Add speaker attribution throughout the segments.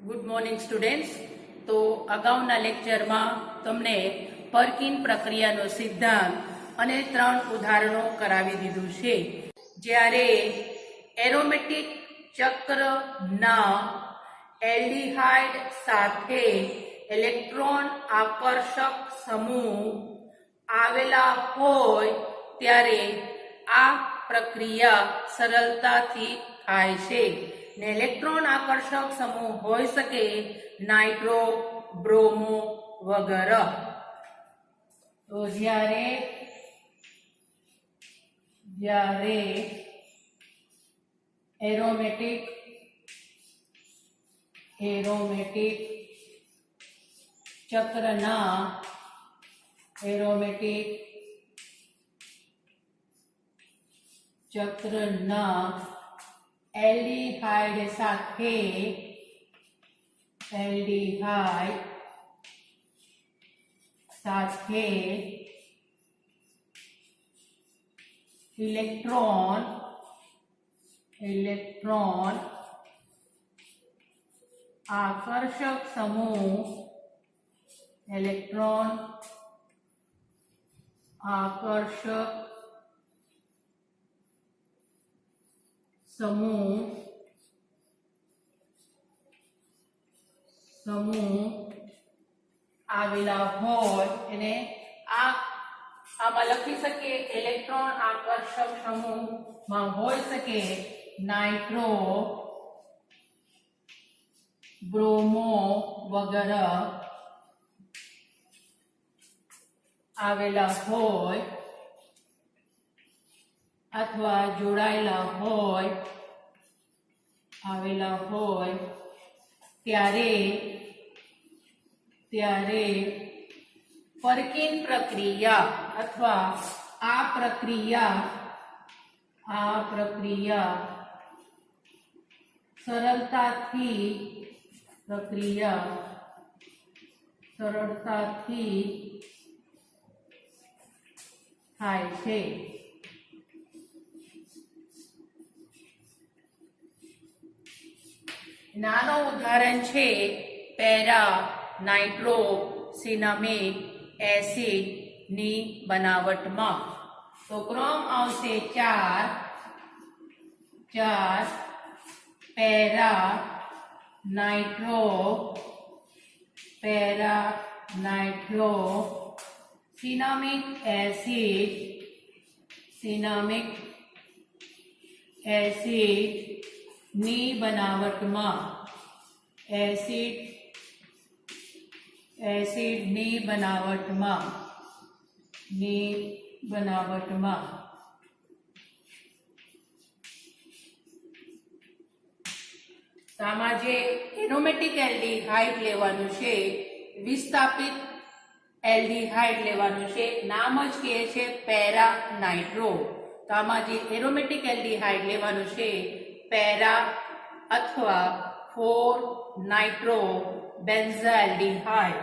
Speaker 1: Good morning students. તો અગાઉના લેક્ચરમાં તમને પર્કિન પ્રક્રિયાનો સિદ્ધાંત અને 3 ઉદાહરણો કરાવી દીધું છે. જ્યારે એરોમેટિક ચક્રના એલ્ડિહાઇડ સાથે ઇલેક્ટ્રોન આકર્ષક સમૂહ આવેલા હોય ત્યારે આ પ્રક્રિયા સરળતાથી થાય છે. ને ઇલેક્ટ્રોન આકર્ષક સમૂહ હોઈ શકે નાઇટ્રો, બ્રોમો વગેરે. તો જ્યારે એરોમેટિક ચક્રના એલ્ડિહાઇડ સાથે ઇલેક્ટ્રોન આકર્ષક સમૂહ આવેલા હોય એને આમાં લખી શકીએ. ઇલેક્ટ્રોન આકર્ષક સમૂહમાં હોઈ શકે નાઇટ્રો, બ્રોમો વગેરે આવેલા હોય અથવા જોડાયેલા હોય ત્યારે પર્કિન પ્રક્રિયા અથવા આ પ્રક્રિયા સરળતાથી થાય છે. નાનો ઉદાહરણ છે પેરા નાઇટ્રોસિનામિક એસિડ ની બનાવટમાં. તો ક્રમ આવશે 4 પેરા નાઇટ્રોસિનામિક એસિડ ની બનાવટમાં આમાં જે એરોમેટિક એલ્ડિહાઇડ લેવાનું છે, વિસ્થાપિત એલ્ડિહાઇડ લેવાનું છે. નામ જ કહે છે પેરા નાઇટ્રો. તો આમાં જે એરોમેટિક એલ્ડિહાઇડ લેવાનું છે પેરા અથવા 4 નાઇટ્રો બેન્ઝાલ્ડિહાઇડ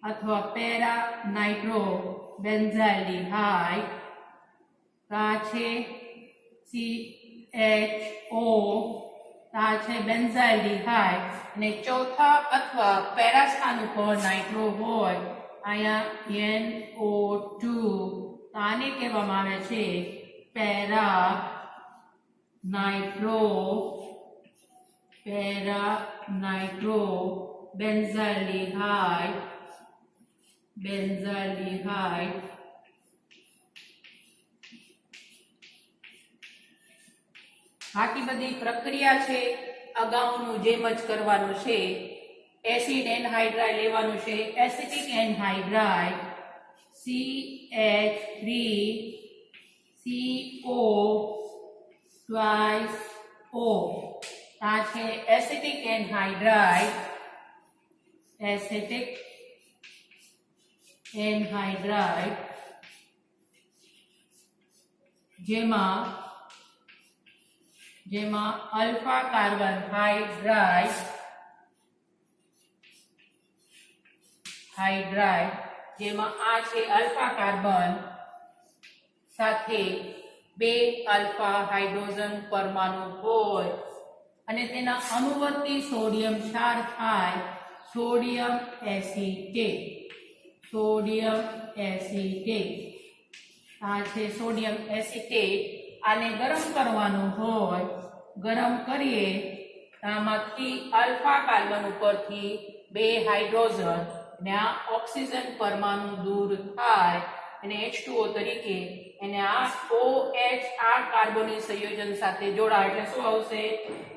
Speaker 1: અથવા પેરા નાઇટ્રો બેન્ઝાલ્ડિહાઇડ. આ છે CHO, આ છે બેન્ઝાલ્ડિહાઇડ. અને ચોથા અથવા પેરા સ્થાન ઉપર નાઇટ્રો હોય, અહીંયા NO2. આને કહેવામાં આવે છે પેરા નાઇટ્રો બેન્ઝાલ્ડિહાઇડ. બાકી બધી પ્રક્રિયા છે અગાઉનું જેમ જ કરવાનું છે. એસિડ એનહાઇડ્રાઇડ લેવાનું છે. Acetic anhydride CH3CO twice O. આ છે એસિટિક એનહાઇડ્રાઇડ. જેમાં અલ્ફા કાર્બન હાઇડ્રાઇડ જેમાં આ છે અલ્ફા કાર્બન સાથે 2 આલ્ફા હાઇડ્રોજન પરમાણુ હોય અને તેના અનુવર્તી સોડિયમ ક્ષાર થાય સોડિયમ એસિટેટ. સોડિયમ એસિટેટ આ છે સોડિયમ એસિટેટ. આને ગરમ કરવાનું હોય, ગરમ કરીએ તો આમાંથી આલ્ફા કાર્બન ઉપરથી 2 હાઇડ્રોજન અને આ ઓક્સિજન પરમાણુ દૂર થાય અને H2O તરીકે એને આ OH આ કાર્બોનિક સંયોજન સાથે જોડાય એટલે શું આવશે?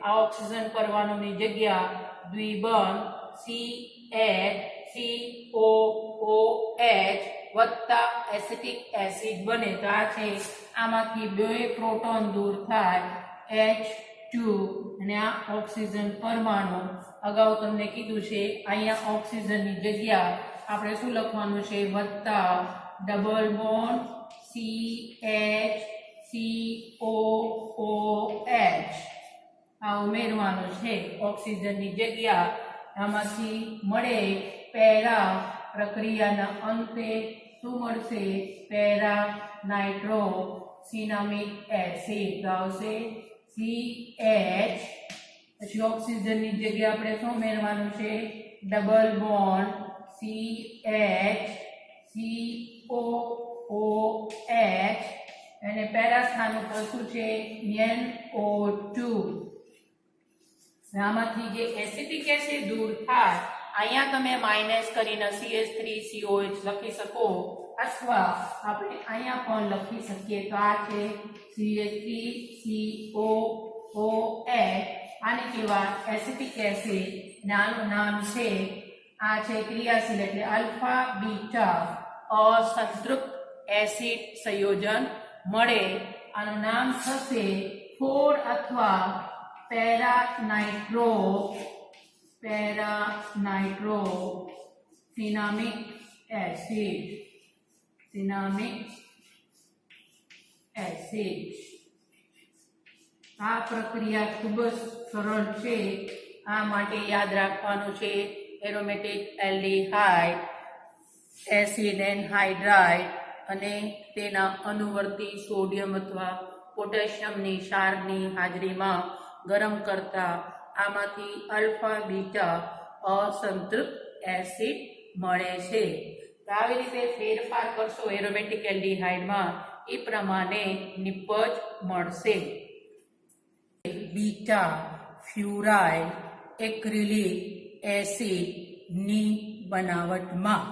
Speaker 1: આ ઓક્સિજન પરમાણુની જગ્યા દ્વિબંધ CH3COOH વત્તા એસિટિક એસિડ બને. તો આ છે આમાંથી 2 પ્રોટોન દૂર થાય H2 અને આ ઓક્સિજન પરમાણુ. અગાઉ તમને કીધું છે અહીંયા ઓક્સિજનની જગ્યા આપણે શું લખવાનું છે? વત્તા ડબલ બોન્ડ CH3COOH આ ઉમેરવાનું છે ઓક્સિજનની જગ્યા. આમાંથી મળે પેરા પ્રક્રિયાના અંતે શું મળશે? પેરા નાઇટ્રો સિનામિક એસિડ આવશે CH. પછી ઓક્સિજનની જગ્યા આપણે શું ઉમેરવાનું છે? ડબલ બોન્ડ CH3COOH અને પેરા સ્થાન ઉપર શું છે? NO2. આમાંથી જે એસિટિક એસિડ દૂર થાય અહીંયા તમે માઇનસ કરીને CH3COH લખી શકો અથવા આપણે અહીંયા પણ લખી શકીએ. તો આ છે CH3COOH. આને કહેવાય એસિટિક એસિડ. આનું નામ છે આ છે ક્રિયાશીલ એટલે આલ્ફા બીટા અસંતૃપ્ત એસિડ સંયોજન મળે. આનું નામ થશે 4 અથવા પેરા નાઇટ્રો સિનામિક એસિડ. સિનામિક એસિડ. આ પ્રક્રિયા ખૂબ જ સરળ છે. આ માટે યાદ રાખવાનું છે એરોમેટિક એલ્ડિહાઇડ એસિડ એન્હાઇડ્રાઇડ અને તેના અનુવર્તી સોડિયમ અથવા પોટેશિયમની ક્ષારની હાજરીમાં ગરમ કરતા આમાંથી આલ્ફા બીટા અસંતૃપ્ત એસિડ મળે છે. તો આવી રીતે ફેરફાર કરશો એરોમેટિક એલ્ડિહાઇડમાં એ પ્રમાણે નિપજ મળશે. બીટા ફ્યુરાઇલ એક્રિલિક એસિડ ની બનાવટમાં.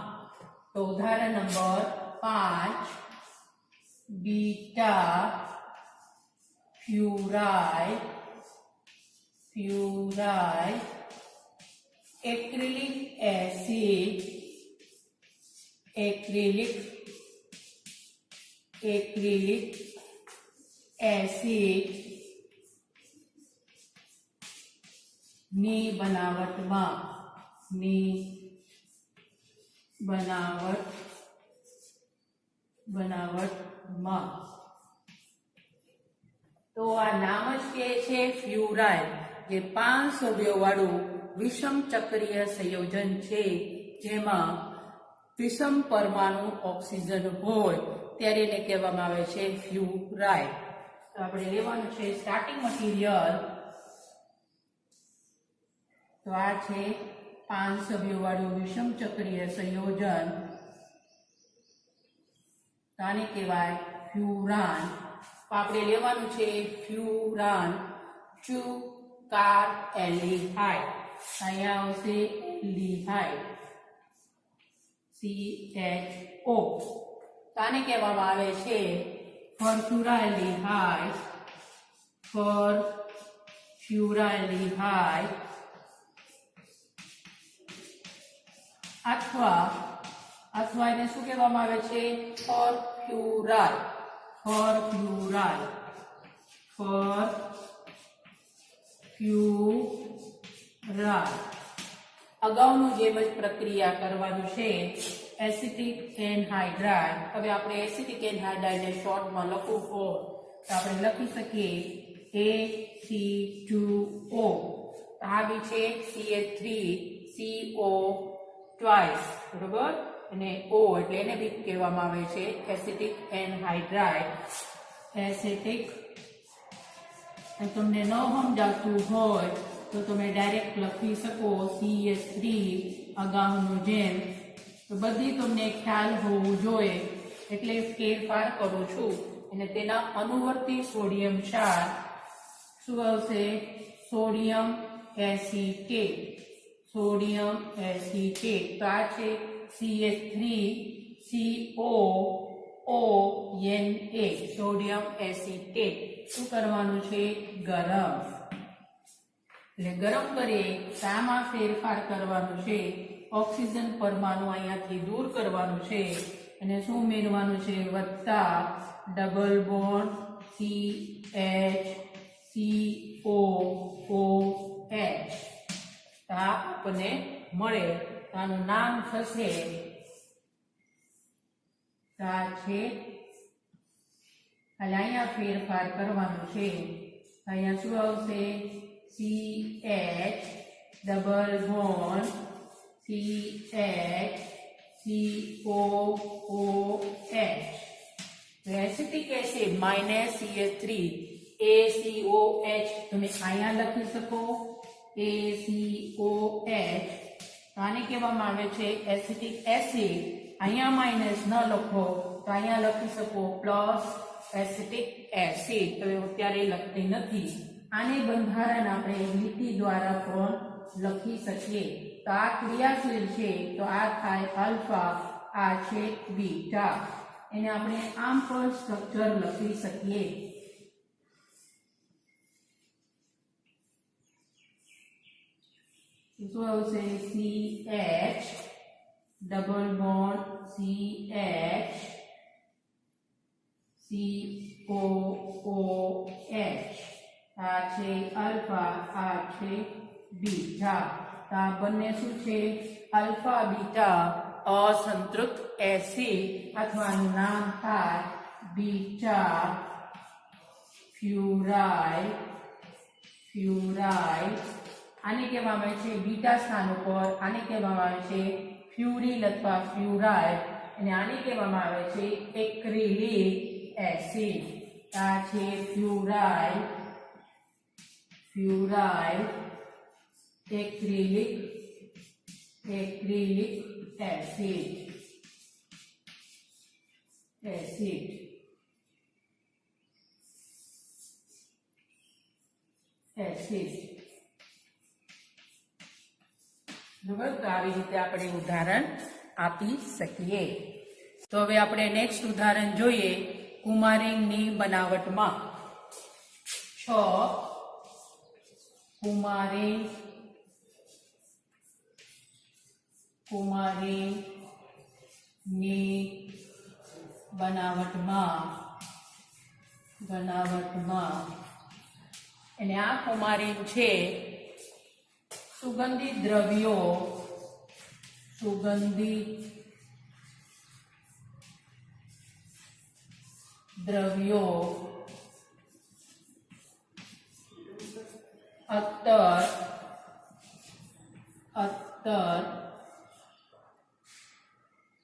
Speaker 1: તો ઉદાહરણ નંબર 5 બીટા ફ્યુરાઇલ એક્રિલિક એસિડ ની બનાવટમાં. તો આ નામ જ કહે છે ફ્યુરાઇલ, જે 5 સભ્યોવાળું વિષમ ચક્રીય સંયોજન છે જેમાં વિષમ પરમાણુ ઓક્સિજન હોય ત્યારે એને કહેવામાં આવે છે ફ્યુરાઇલ. તો આપણે લેવાનું છે સ્ટાર્ટિંગ મટીરિયલ. તો આ છે 5 સભ્યોવાળું વિષમ ચક્રીય સંયોજન. આને કહેવાય ફ્યુરાન. તો આપણે લેવાનું છે ફ્યુરાન કાર એલ્ડિહાઇડ. અહીંયા આવશે એલ્ડિહાઇડ CHO. તો આને કહેવામાં આવે છે ફોર્ફ્યુરાલ્ડિહાઇડ અથવા એને શું કહેવામાં આવે છે? ફોર્ફ્યુરાલ. અગાઉનું જેમ જ પ્રક્રિયા કરવાનું છે એસિટિક એન્હાઇડ્રાઇડ. હવે આપણે એસિટિક એન્હાઇડ્રાઇડને શોર્ટમાં લખવું હોય તો આપણે લખી શકીએ AC2O. આ બી છે CH3CO ટ્વાઇસ, બરોબર, અને O એટલે એને બી કહેવામાં આવે છે એસિટિક એન્હાઇડ્રાઇડ. એસિટિક. તમને ન સમજાતું હોય તો તમે ડાયરેક્ટ લખી શકો CH3 અગાઉનું જેમ. તો બધી તમને ખ્યાલ હોવું જોઈએ એટલે ફેરફાર કરું છું. અને તેના અનુવર્તી સોડિયમ ક્ષાર શું આવશે? Sodium acetate. Sodium acetate. તો આ છે CH3COONA, સોડિયમ એસિટેટ. શું કરવાનું છે? ગરમ. એટલે ગરમ કરીએ શામાં ફેરફાર કરવાનું છે? ઓક્સિજન પરમાણુ અહીંયાથી દૂર કરવાનું છે અને શું ઉમેરવાનું છે? વત્તા ડબલ બોન્ડ CH COOH. આ આપણને મળે. આનું નામ થશે આ છે. અહીંયા ફેરફાર કરવાનું છે. અહીંયા શું આવશે? CH double bond CH COOH. Acetic acid -CH3 ACOH તમે અહીંયા લખી શકો ACOH. આને કહેવામાં આવે છે એસિટિક એસિડ. અહીંયા માઇનસ ન લખો તો અહીંયા લખી શકો પ્લસ એસિટિક એસિડ. તો અત્યારે લખતી નથી. આને બંધારણ આપણે લીટી દ્વારા પણ લખી શકીએ. તો આ ક્રિયાશીલ છે તો આ થાય આલ્ફા, આ છે બીટા. એને આપણે આમ પણ સ્ટ્રક્ચર લખી શકીએ. શું આવશે? CH double bond CH COOH. આ છે આલ્ફા, આ છે બીટા. આ બંને શું છે? આલ્ફા બીટા અસંતૃપ્ત એસિડ અથવા નામ થાય બીટા ફ્યુરાઇડ. ફ્યુરાઇડ આને કહેવામાં આવે છે બીટા સ્થાન ઉપર આને કહેવામાં આવે છે ફ્યુરિલ અથવા ફ્યુરાઇડ. અને આને કહેવામાં આવે છે એક્રિલિક એસિડ. આ છે ફ્યુરાઇડ. ફ્યુરાઇડ acrylic acrylic acid. Acid acid. બરાબર. તો આવી રીતે આપણે ઉદાહરણ આપી શકીએ. તો હવે આપણે નેક્સ્ટ ઉદાહરણ જોઈએ કુમારિનની બનાવટમાં. 6 કુમારિનની બનાવટમાં. અને આ કુમારિન છે સુગંધિત દ્રવ્યો અત્તર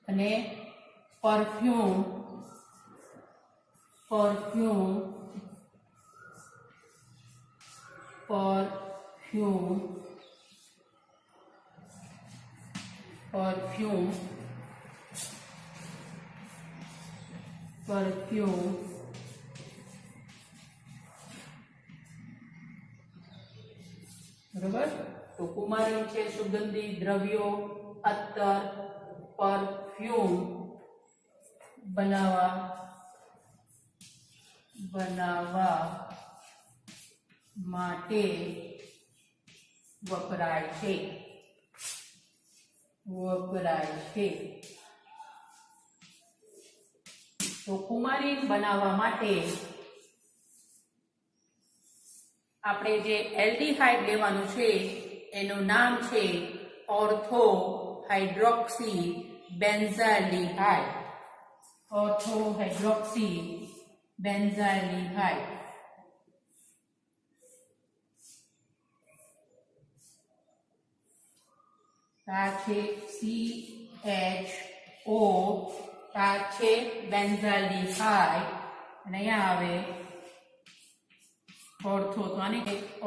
Speaker 1: અને પરફ્યુમ બરોબર. તો કુમારિન છે સુગંધી દ્રવ્યો, અત્તર, પરફ્યુમ બનાવવા માટે વપરાય છે. તો કુમારિન બનાવવા માટે આપણે જે એલ્ડિહાઇડ લેવાનું છે એનું નામ છે ortho hydroxy benzaldehyde. Ortho hydroxy benzaldehyde. આ છે CHO. આ છે બેન્ઝાલ્ડિહાઇડ અને અહીંયા આવે ઓર્થો, તો આને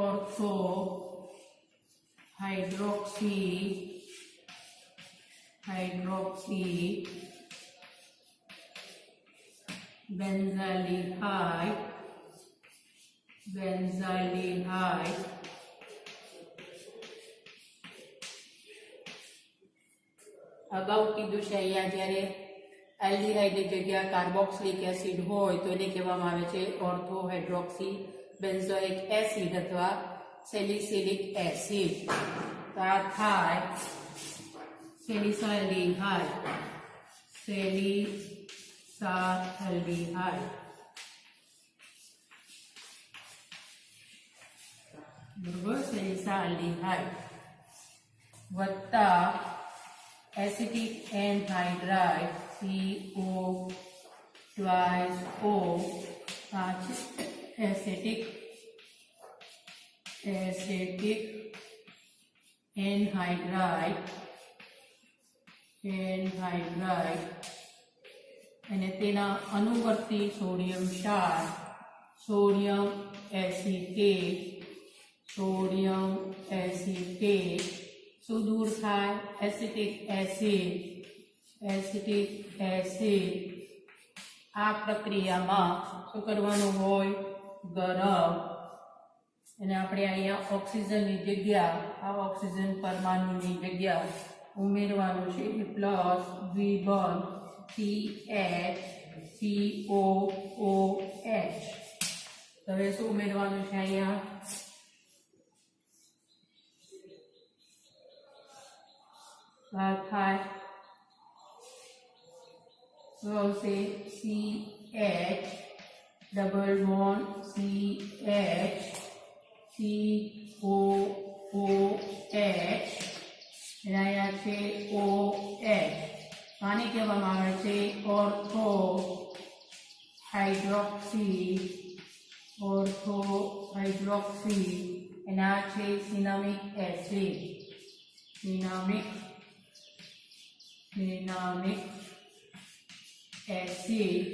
Speaker 1: ઓર્થો હાઇડ્રોક્સી બેન્ઝાલ્ડીહાઇડ અગાઉ કીધું છે અહીંયા જ્યારે એલ્ડિહાઇડની જગ્યા કાર્બોક્સિલિક એસિડ હોય તો એને કહેવામાં આવે છે ઓર્થો હાઇડ્રોક્સી બેન્ઝોઇક એસિડ અથવા સેલિસિલિક એસિડ. તો આ થાય સેલિસાલ્ડીહાઇડ બરોબર, સેલિસાલ્ડીહાઇડ વત્તા acetic anhydride CO2O acetic anhydride અને તેના અનુવર્તી સોડિયમ ક્ષાર સોડિયમ એસિટેટ શું દૂર થાય? Acetic acid. આ પ્રક્રિયામાં શું કરવાનું હોય? ગરમ. અને આપણે અહીંયા ઓક્સિજનની જગ્યા આ ઓક્સિજન પરમાણુની જગ્યા ઉમેરવાનું છે પ્લસ દ્વિબંધ CH2OOH. હવે શું ઉમેરવાનું છે અહીંયા? થાય તો આવશે CH double bond CH COOH અને અહીંયા છે OH. આને કહેવામાં આવે છે ઓર્થો હાઇડ્રોક્સી અને આ છે સિનામિક એસિડ. સિનામિક એસિડ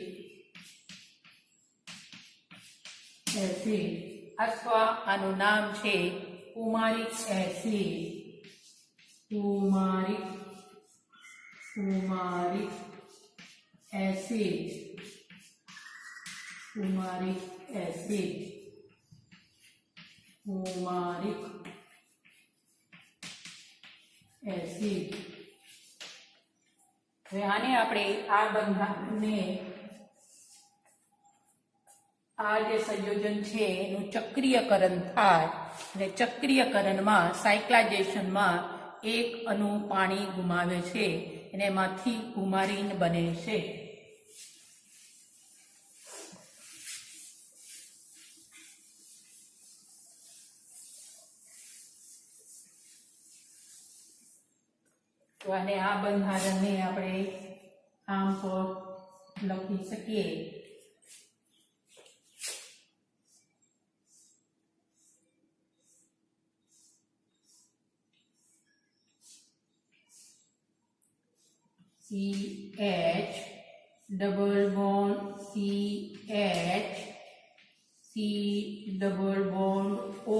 Speaker 1: અથવા આનું નામ છે ફુમારિક એસિડ. ફુમારિક એસિડ. હવે આને આપણે આ બંધારણને આ જે સંયોજન છે એનું ચક્રીયકરણ થાય અને ચક્રીયકરણમાં સાયક્લાઇઝેશનમાં એક અણુ પાણી ગુમાવે છે અને એમાંથી કુમારીન બને છે. તો અને આ બંધારણને આપણે આમ પર લખી શકીએ CH double bond CH C double bond O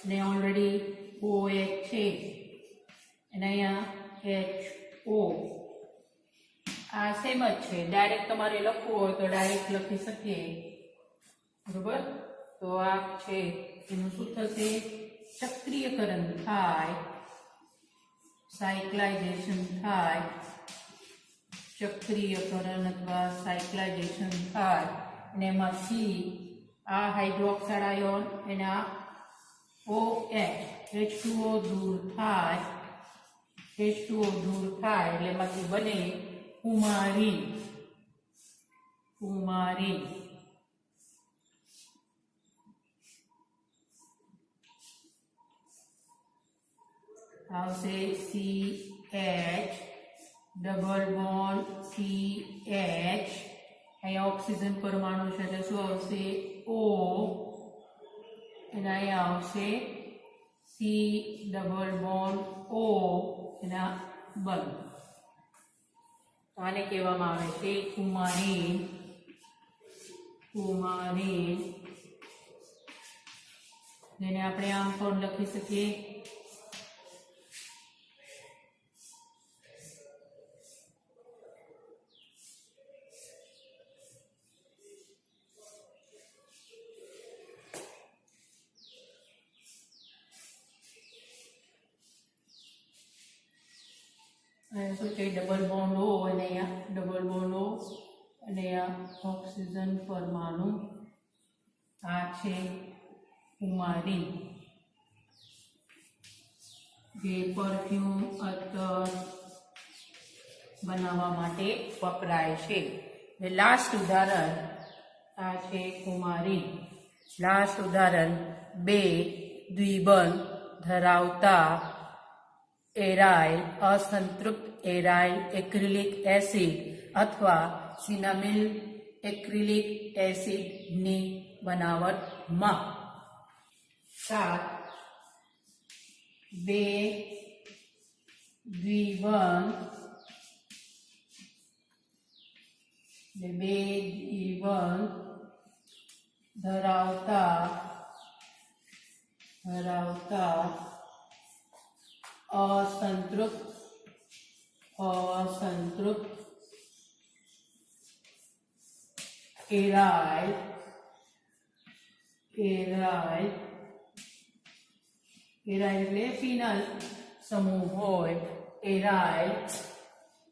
Speaker 1: ને ઓલરેડી OH છે અને અહીંયા HO. આ સેમ જ છે. ડાયરેક્ટ તમારે લખવું હોય તો ડાયરેક્ટ લખી શકીએ બરોબર. તો આ છે એનું શું થશે? ચક્રીયકરણ થાય, સાયક્લાઇઝેશન થાય, ચક્રીયકરણ અથવા સાયક્લાઇઝેશન થાય અને એમાંથી આ હાઇડ્રોક્સાઇડ આયોન એના OH H2O દૂર થાય. H2O દૂર થાય એટલે એમાંથી બને કુમારીન. આવશે CH ડબલ બોન્ડ CH. અહીંયા ઓક્સિજન પરમાણુ છે એટલે શું આવશે? O અને અહીંયા આવશે C ડબલ બોન્ડ O એના બંધ. આને કહેવામાં આવે છે કુમારીન કુમારીન, જેને આપણે આમ પણ લખી શકીએ શું છે ડબલ બોન્ડ O અને અહીંયા ડબલ બોન્ડ O અને આ ઓક્સિજન પરમાણુ, આ છે કુમારીન, જે પરફ્યુમ અત્તર બનાવવા માટે વપરાય છે. લાસ્ટ ઉદાહરણ આ છે કુમારીન. લાસ્ટ ઉદાહરણ 2 દ્વિબંધ ધરાવતા એરાઇલ અસંતૃપ્ત એરાઇલ એક્રિલિક એસિડ અથવા સિનામિલ એક્રિલિક એસિડની બનાવટમાં 2 દ્વિબંધ ધરાવતા અસંતૃપ્ત એરાઇલ એટલે ફિનલ સમૂહ હોય, એરાઇલ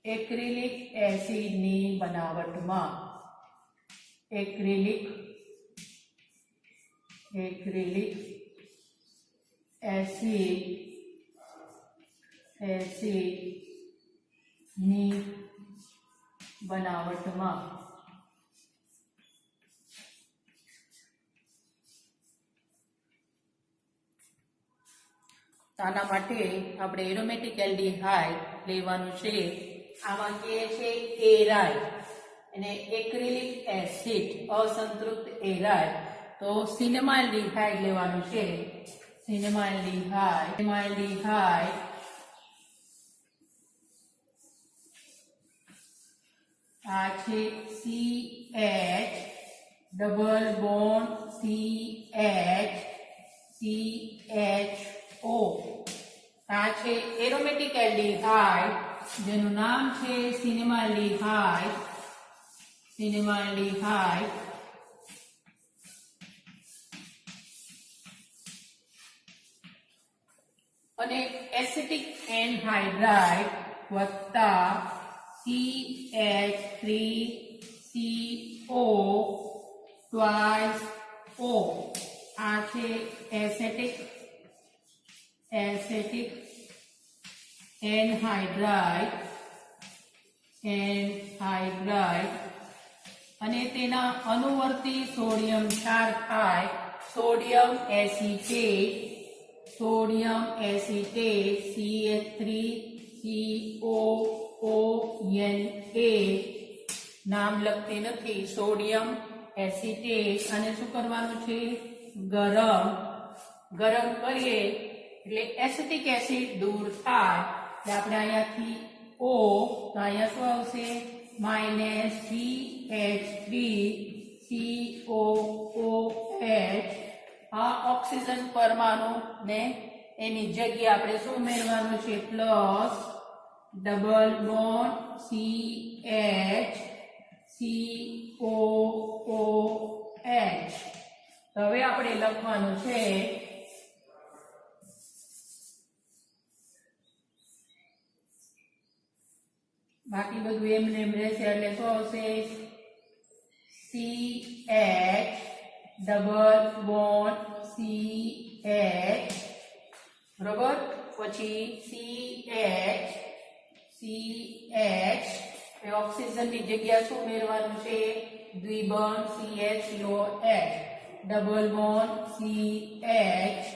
Speaker 1: એક્રિલિક એસિડની બનાવટમાં એક્રિલિક એસિડની બનાવટમાં આના માટે આપણે એરોમેટિક એલ્ડિહાઇડ લેવાનું છે. આમાં કે છે એરાઇલ અને એક્રિલિક એસિડ અસંતૃપ્ત એરાઇલ, તો સિનેમાલ્ડિહાઇડ લેવાનું છે. સિનેમાલ્ડિહાઇડ આ છે CH ડબલ બોન્ડ CHO. આ છે એરોમેટિક એલ્ડિહાઇડ, જેનું નામ છે સિનેમાલ્ડિહાઇડ. અને એસિટિક એન્હાઇડ્રાઇડ વત્તા CH3CO twice O. આ છે એસિટિક એન્હાઇડ્રાઇડ અને તેના અનુવર્તી સોડિયમ ક્ષાર થાય સોડિયમ એસિટેટ CH3COONA. નામ લખતી નથી, સોડિયમ એસિટેટ. અને શું કરવાનું છે? ગરમ કરીએ એટલે એસિટિક એસિડ દૂર થાય. એટલે આપણે અહીંયાથી O, તો અહીંયા શું આવશે? -CH3COOH. આ ઓક્સિજન પરમાણુ ને એની જગ્યાએ આપણે શું ઉમેરવાનું છે? પ્લસ ડબલ બોન્ડ CH તો હવે આપણે લખવાનું છે બાકી બધું એમને એમ રહેશે. એટલે શું આવશે? CH ડબલ બોન્ડ CH, બરોબર. પછી CH ઓક્સિજનની જગ્યા શું ઉમેરવાનું છે? દ્વિબંધ CHOH ડબલ બોન્ડ CH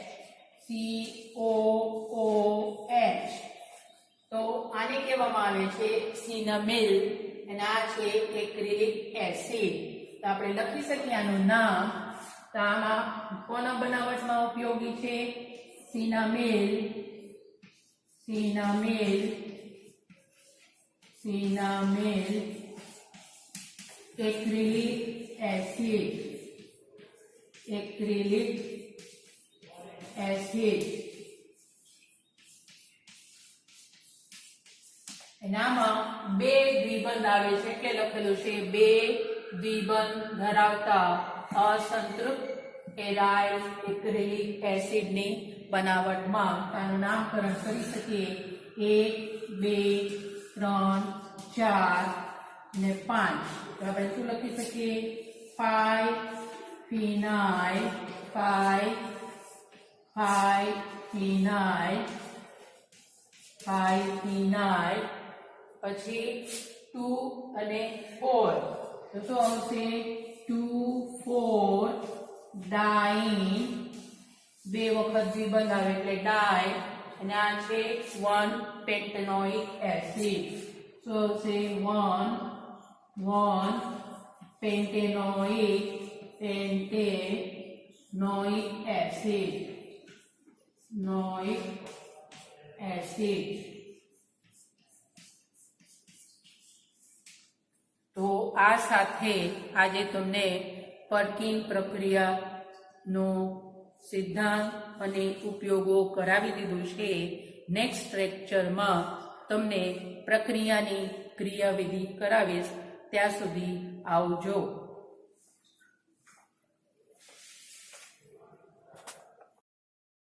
Speaker 1: તો આને કહેવામાં આવે છે સિનામિલ અને આ છે એક્રિલિક એસિડ. તો આપણે લખી શકીએ આનું નામ. તો આમાં કોના બનાવટમાં ઉપયોગી છે? સિનામિલ એક્રિલિક એસિડ, એક્રિલિક એસિડ એનામાં બે દ્વિબંધ આવે છે એટલે લખેલું છે બે દ્વિબંધ ધરાવતા અસંતૃપ્ત એરાઇલ એક્રિલિક એસિડની બનાવટમાં આનું નામકરણ કરી શકીએ 1 2 3 4 ને 5 તો આપણે શું લખી શકીએ 5 ફિનાઇલ 5 ફિનાઇલ પછી 2 અને 4 તો શું આવશે 2 4 ડાઇન બે વખત દ્વિબંધ આવે એટલે ડાઈ અને આ છે 1 પેન્ટેનોઇક એસિડ so આવશે 1 પેન્ટેનોઇક એસિડ તો આ સાથે આજે તમને પર્કિંગ પ્રક્રિયાનો સિદ્ધાંત અને ઉપયોગો કરાવી દીધું છે નેક્સ્ટ લેક્ચરમાં તમને પ્રક્રિયાની ક્રિયાવિધિ કરાવીશ ત્યાં સુધી આવજો.